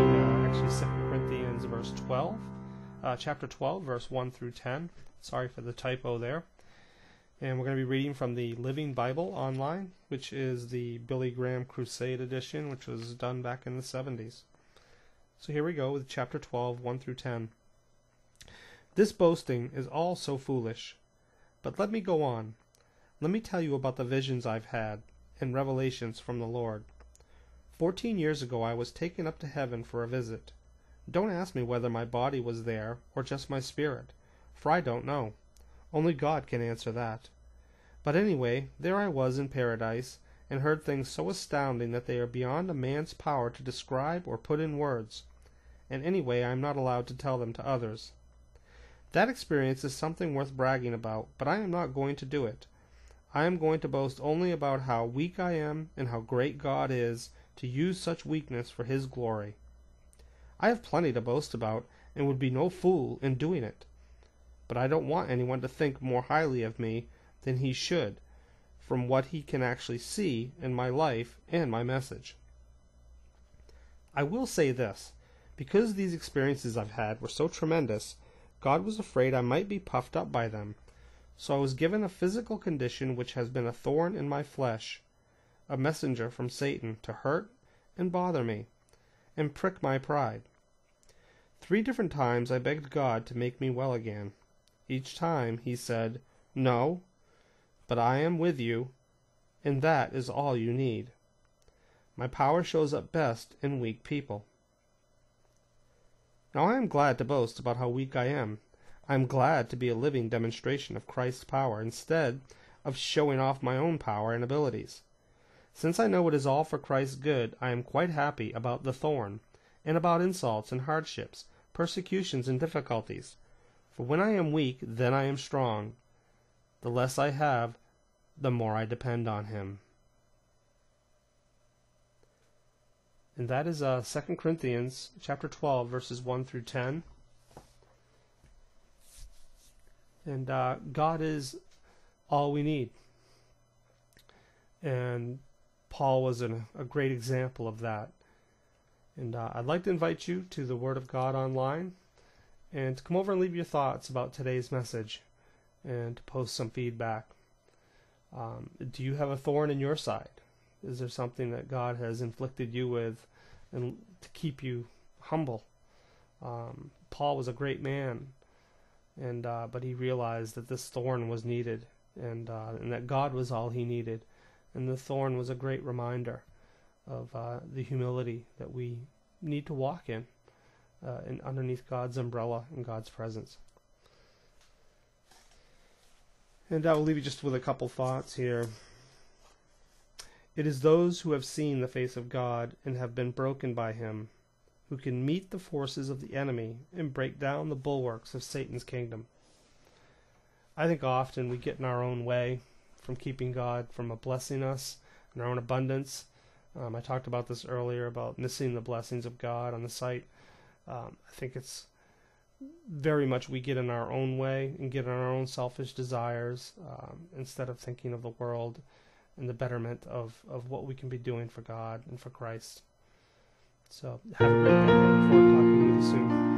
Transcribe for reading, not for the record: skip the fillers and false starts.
reading actually 2 Corinthians chapter 12, verse 1 through 10. Sorry for the typo there. And we're going to be reading from the Living Bible online, which is the Billy Graham Crusade edition, which was done back in the 70s. So here we go with chapter 12, 1 through 10. This boasting is all so foolish. But let me go on. Let me tell you about the visions I've had and revelations from the Lord. 14 years ago I was taken up to heaven for a visit. Don't ask me whether my body was there or just my spirit, for I don't know. Only God can answer that. But anyway, there I was in paradise, and heard things so astounding that they are beyond a man's power to describe or put in words. And anyway, I am not allowed to tell them to others. That experience is something worth bragging about, but I am not going to do it. I am going to boast only about how weak I am and how great God is to use such weakness for His glory. I have plenty to boast about, and would be no fool in doing it. But I don't want anyone to think more highly of me than he should, from what he can actually see in my life and my message. I will say this, because these experiences I've had were so tremendous, God was afraid I might be puffed up by them. So I was given a physical condition which has been a thorn in my flesh, a messenger from Satan to hurt and bother me, and prick my pride. 3 different times I begged God to make me well again. Each time He said, "No, but I am with you, and that is all you need." My power shows up best in weak people. Now I am glad to boast about how weak I am. I am glad to be a living demonstration of Christ's power instead of showing off my own power and abilities. Since I know it is all for Christ's good, I am quite happy about the thorn, and about insults and hardships, persecutions and difficulties. For when I am weak, then I am strong. The less I have, the more I depend on Him. And that is 2 Corinthians chapter 12, verses 1 through 10. And God is all we need. And Paul was a great example of that. And I'd like to invite you to the Word of God online and to come over and leave your thoughts about today's message and to post some feedback. Do you have a thorn in your side? Is there something that God has inflicted you with and to keep you humble? Paul was a great man, and but he realized that this thorn was needed, and that God was all he needed. And the thorn was a great reminder of the humility that we need to walk in underneath God's umbrella and God's presence. And I will leave you just with a couple thoughts here. It is those who have seen the face of God and have been broken by Him who can meet the forces of the enemy and break down the bulwarks of Satan's kingdom. I think often we get in our own way from keeping God from blessing us in our own abundance. I talked about this earlier about missing the blessings of God on the site. I think it's very much we get in our own way and get in our own selfish desires instead of thinking of the world and the betterment of what we can be doing for God and for Christ. So have a great day. I look forward to talking to you soon.